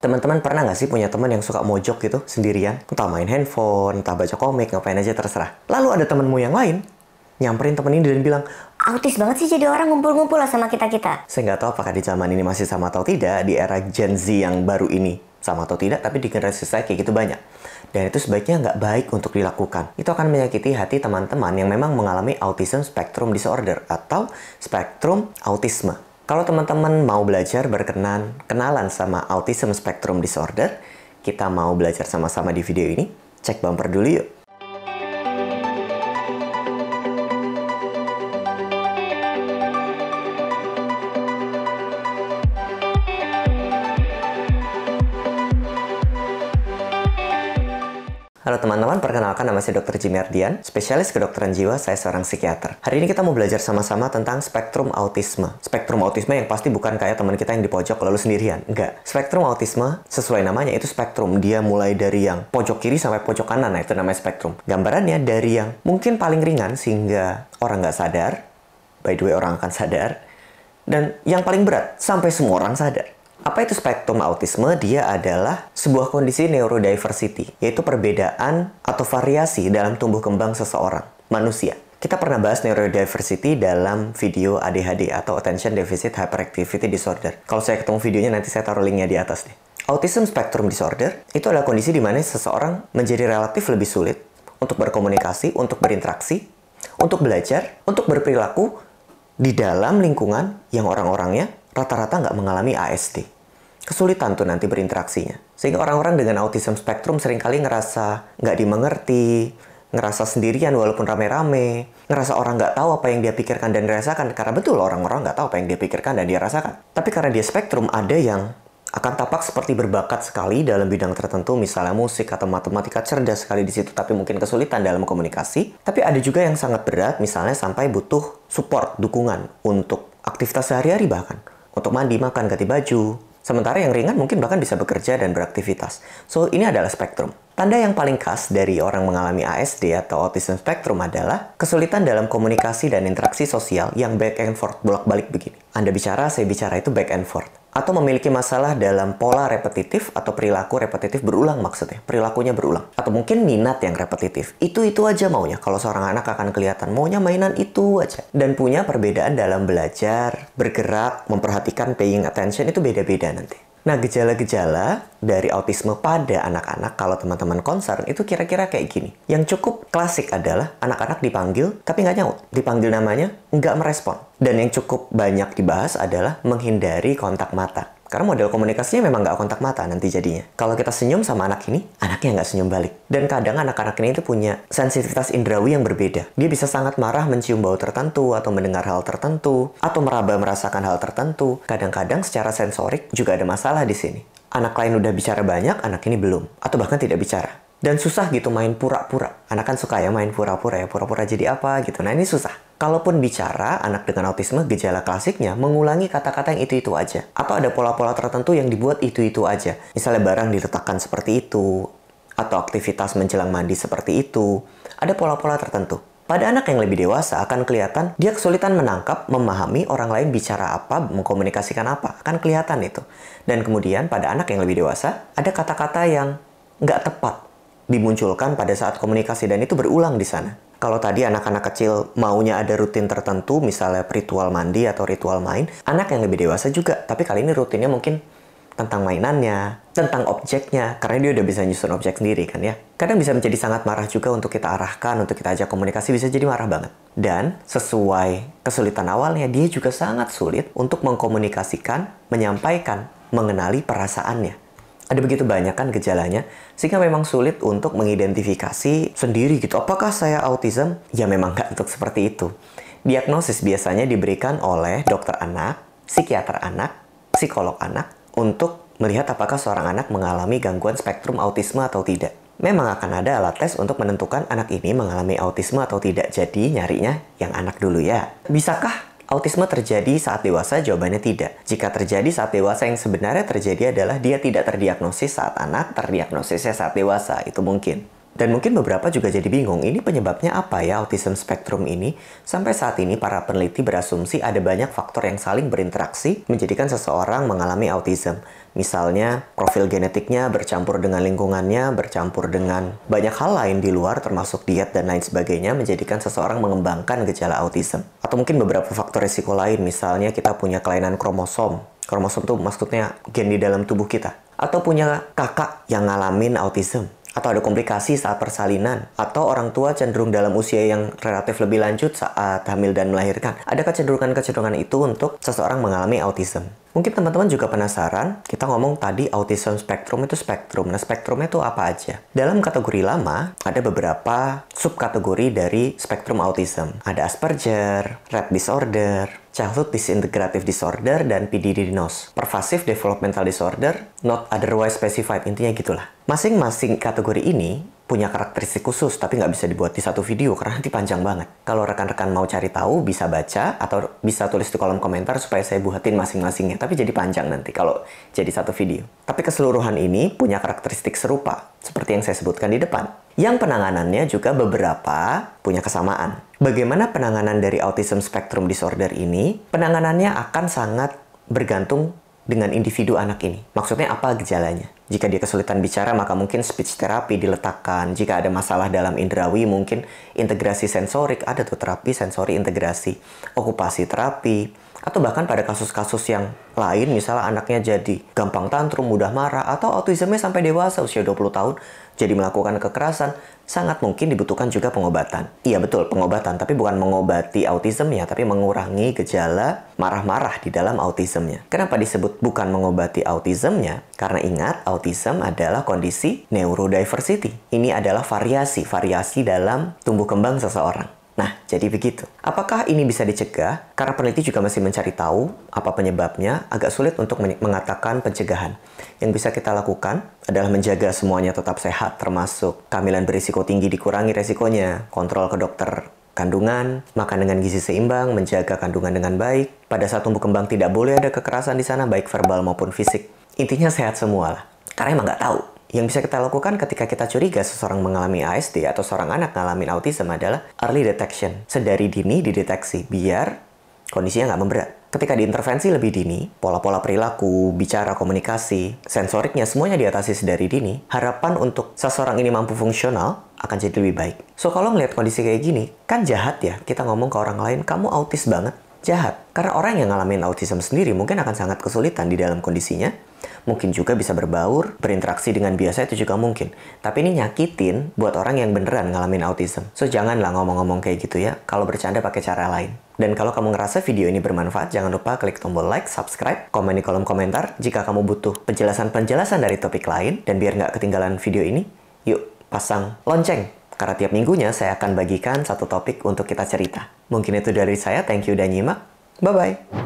Teman-teman pernah nggak sih punya teman yang suka mojok gitu sendirian? Entah main handphone, entah baca komik, ngapain aja terserah. Lalu ada temanmu yang lain nyamperin temen ini dan bilang, autis banget sih jadi orang ngumpul-ngumpul lah sama kita-kita. saya nggak tahu apakah di zaman ini masih sama atau tidak, di era Gen Z yang baru ini sama atau tidak, tapi di generasi saya kayak gitu banyak. Dan itu sebaiknya nggak baik untuk dilakukan. Itu akan menyakiti hati teman-teman yang memang mengalami autism spectrum disorder atau spektrum autisme. Kalau teman-teman mau belajar kenalan sama autism spectrum disorder, kita mau belajar sama-sama di video ini, cek bumper dulu yuk. Halo teman-teman, perkenalkan nama saya Dr. Jimmy Ardian, spesialis kedokteran jiwa, saya seorang psikiater. Hari ini kita mau belajar sama-sama tentang spektrum autisme. Spektrum autisme yang pasti bukan kayak teman kita yang di pojok lalu sendirian. Enggak. Spektrum autisme, sesuai namanya itu spektrum. Dia mulai dari yang pojok kiri sampai pojok kanan, nah itu namanya spektrum. Gambarannya dari yang mungkin paling ringan sehingga orang nggak sadar, by the way orang akan sadar, dan yang paling berat sampai semua orang sadar. Apa itu spektrum autisme? Dia adalah sebuah kondisi neurodiversity, yaitu perbedaan atau variasi dalam tumbuh kembang seseorang, manusia. Kita pernah bahas neurodiversity dalam video ADHD atau Attention Deficit Hyperactivity Disorder. Kalau saya ketemu videonya nanti saya taruh linknya di atas deh. Autism Spectrum Disorder itu adalah kondisi di mana seseorang menjadi relatif lebih sulit untuk berkomunikasi, untuk berinteraksi, untuk belajar, untuk berperilaku di dalam lingkungan yang orang-orangnya rata-rata nggak mengalami ASD. Kesulitan tuh nanti berinteraksinya. Sehingga orang-orang dengan autism spektrum seringkali ngerasa nggak dimengerti, ngerasa sendirian walaupun rame-rame, ngerasa orang nggak tahu apa yang dia pikirkan dan dirasakan. Karena betul orang-orang nggak tahu apa yang dia pikirkan dan dia rasakan. Tapi karena dia spektrum, ada yang akan tampak seperti berbakat sekali dalam bidang tertentu, misalnya musik atau matematika, cerdas sekali di situ, tapi mungkin kesulitan dalam komunikasi. Tapi ada juga yang sangat berat, misalnya sampai butuh support, dukungan untuk aktivitas sehari-hari bahkan. Untuk mandi, makan, ganti baju. Sementara yang ringan mungkin bahkan bisa bekerja dan beraktivitas. So, ini adalah spektrum. Tanda yang paling khas dari orang mengalami ASD atau autism spektrum adalah kesulitan dalam komunikasi dan interaksi sosial yang back and forth, bolak-balik begini. Anda bicara, saya bicara, itu back and forth. Atau memiliki masalah dalam pola repetitif atau perilaku repetitif berulang maksudnya. Perilakunya berulang. Atau mungkin minat yang repetitif. Itu aja maunya. Kalau seorang anak akan kelihatan maunya mainan itu aja. Dan punya perbedaan dalam belajar, bergerak, memperhatikan, paying attention itu beda-beda nanti. Nah, gejala-gejala dari autisme pada anak-anak kalau teman-teman concern itu kira-kira kayak gini. Yang cukup klasik adalah anak-anak dipanggil tapi nggak nyaut. Dipanggil namanya, nggak merespon. Dan yang cukup banyak dibahas adalah menghindari kontak mata. Karena model komunikasinya memang nggak kontak mata nanti jadinya. Kalau kita senyum sama anak ini, anaknya nggak senyum balik. Dan kadang anak-anak ini itu punya sensitivitas indrawi yang berbeda. Dia bisa sangat marah mencium bau tertentu, atau mendengar hal tertentu, atau meraba merasakan hal tertentu. Kadang-kadang secara sensorik juga ada masalah di sini. Anak lain udah bicara banyak, anak ini belum. Atau bahkan tidak bicara. Dan susah gitu main pura-pura. Anak kan suka ya main pura-pura ya. Pura-pura jadi apa gitu. Nah ini susah. Kalaupun bicara, anak dengan autisme gejala klasiknya mengulangi kata-kata yang itu-itu aja. Atau ada pola-pola tertentu yang dibuat itu-itu aja. Misalnya barang diletakkan seperti itu. Atau aktivitas menjelang mandi seperti itu. Ada pola-pola tertentu. Pada anak yang lebih dewasa akan kelihatan dia kesulitan menangkap, memahami orang lain bicara apa, mengkomunikasikan apa. Akan kelihatan itu. Dan kemudian pada anak yang lebih dewasa, ada kata-kata yang nggak tepat dimunculkan pada saat komunikasi dan itu berulang di sana. Kalau tadi anak-anak kecil maunya ada rutin tertentu, misalnya ritual mandi atau ritual main, anak yang lebih dewasa juga, tapi kali ini rutinnya mungkin tentang mainannya, tentang objeknya, karena dia udah bisa nyusun objek sendiri kan ya. Kadang bisa menjadi sangat marah juga untuk kita arahkan, untuk kita ajak komunikasi, bisa jadi marah banget. Dan sesuai kesulitan awalnya, dia juga sangat sulit untuk mengkomunikasikan, menyampaikan, mengenali perasaannya. Ada begitu banyak kan gejalanya, sehingga memang sulit untuk mengidentifikasi sendiri gitu. Apakah saya autism? Ya memang nggak untuk seperti itu. Diagnosis biasanya diberikan oleh dokter anak, psikiater anak, psikolog anak, untuk melihat apakah seorang anak mengalami gangguan spektrum autisme atau tidak. Memang akan ada alat tes untuk menentukan anak ini mengalami autisme atau tidak. Jadi nyarinya yang anak dulu ya. Bisakah autisme terjadi saat dewasa? Jawabannya tidak. Jika terjadi saat dewasa, yang sebenarnya terjadi adalah dia tidak terdiagnosis saat anak, terdiagnosisnya saat dewasa. Itu mungkin. Dan mungkin beberapa juga jadi bingung, ini penyebabnya apa ya autism spektrum ini? Sampai saat ini para peneliti berasumsi ada banyak faktor yang saling berinteraksi menjadikan seseorang mengalami autism. Misalnya, profil genetiknya bercampur dengan lingkungannya, bercampur dengan banyak hal lain di luar termasuk diet dan lain sebagainya menjadikan seseorang mengembangkan gejala autism. Atau mungkin beberapa faktor risiko lain, misalnya kita punya kelainan kromosom. Kromosom itu maksudnya gen di dalam tubuh kita. Atau punya kakak yang ngalamin autism. Atau ada komplikasi saat persalinan, atau orang tua cenderung dalam usia yang relatif lebih lanjut saat hamil dan melahirkan. Ada kecenderungan-kecenderungan itu untuk seseorang mengalami autism. Mungkin teman-teman juga penasaran, kita ngomong tadi autism spektrum itu spektrum. Nah, spektrumnya itu apa aja? Dalam kategori lama, ada beberapa subkategori dari spektrum autism. Ada Asperger, Rett disorder, Childhood Disintegrative Disorder, dan PDD-NOS. Pervasive Developmental Disorder, Not Otherwise Specified, intinya gitulah. Masing-masing kategori ini punya karakteristik khusus, tapi nggak bisa dibuat di satu video karena nanti panjang banget. Kalau rekan-rekan mau cari tahu, bisa baca atau bisa tulis di kolom komentar supaya saya buatin masing-masingnya. Tapi jadi panjang nanti kalau jadi satu video. Tapi keseluruhan ini punya karakteristik serupa, seperti yang saya sebutkan di depan. Yang penanganannya juga beberapa punya kesamaan. Bagaimana penanganan dari autism spectrum disorder ini? Penanganannya akan sangat bergantung dengan individu anak ini. Maksudnya apa gejalanya? Jika dia kesulitan bicara, maka mungkin speech therapy diletakkan. Jika ada masalah dalam indrawi, mungkin integrasi sensorik, ada tuh terapi sensori integrasi, okupasi terapi, atau bahkan pada kasus-kasus yang lain, misalnya anaknya jadi gampang tantrum, mudah marah, atau autismnya sampai dewasa, usia 20 tahun, jadi melakukan kekerasan, sangat mungkin dibutuhkan juga pengobatan. Iya betul, pengobatan, tapi bukan mengobati autismnya, tapi mengurangi gejala marah-marah di dalam autismnya. Kenapa disebut bukan mengobati autismnya? Karena ingat, autism adalah kondisi neurodiversity. Ini adalah variasi dalam tumbuh kembang seseorang. Nah, jadi begitu. Apakah ini bisa dicegah? Karena peneliti juga masih mencari tahu apa penyebabnya, agak sulit untuk mengatakan pencegahan. Yang bisa kita lakukan adalah menjaga semuanya tetap sehat, termasuk kehamilan berisiko tinggi dikurangi resikonya, kontrol ke dokter kandungan, makan dengan gizi seimbang, menjaga kandungan dengan baik. Pada saat tumbuh kembang tidak boleh ada kekerasan di sana, baik verbal maupun fisik. Intinya sehat semua lah. Karena emang nggak tahu. Yang bisa kita lakukan ketika kita curiga seseorang mengalami ASD atau seorang anak mengalami autism adalah early detection. Sedari dini dideteksi, biar kondisinya nggak memberat. Ketika diintervensi lebih dini, pola-pola perilaku, bicara, komunikasi, sensoriknya semuanya diatasi sedari dini, harapan untuk seseorang ini mampu fungsional akan jadi lebih baik. So, kalau melihat kondisi kayak gini, kan jahat ya kita ngomong ke orang lain, kamu autis banget. Jahat. Karena orang yang ngalamin autism sendiri mungkin akan sangat kesulitan di dalam kondisinya. Mungkin juga bisa berbaur, berinteraksi dengan biasa itu juga mungkin. Tapi ini nyakitin buat orang yang beneran ngalamin autism. So, janganlah ngomong-ngomong kayak gitu ya. Kalau bercanda pakai cara lain. Dan kalau kamu ngerasa video ini bermanfaat, jangan lupa klik tombol like, subscribe, komen di kolom komentar. Jika kamu butuh penjelasan-penjelasan dari topik lain, dan biar nggak ketinggalan video ini, yuk pasang lonceng. Karena tiap minggunya saya akan bagikan satu topik untuk kita cerita. Mungkin itu dari saya, thank you udah nyimak. Bye-bye.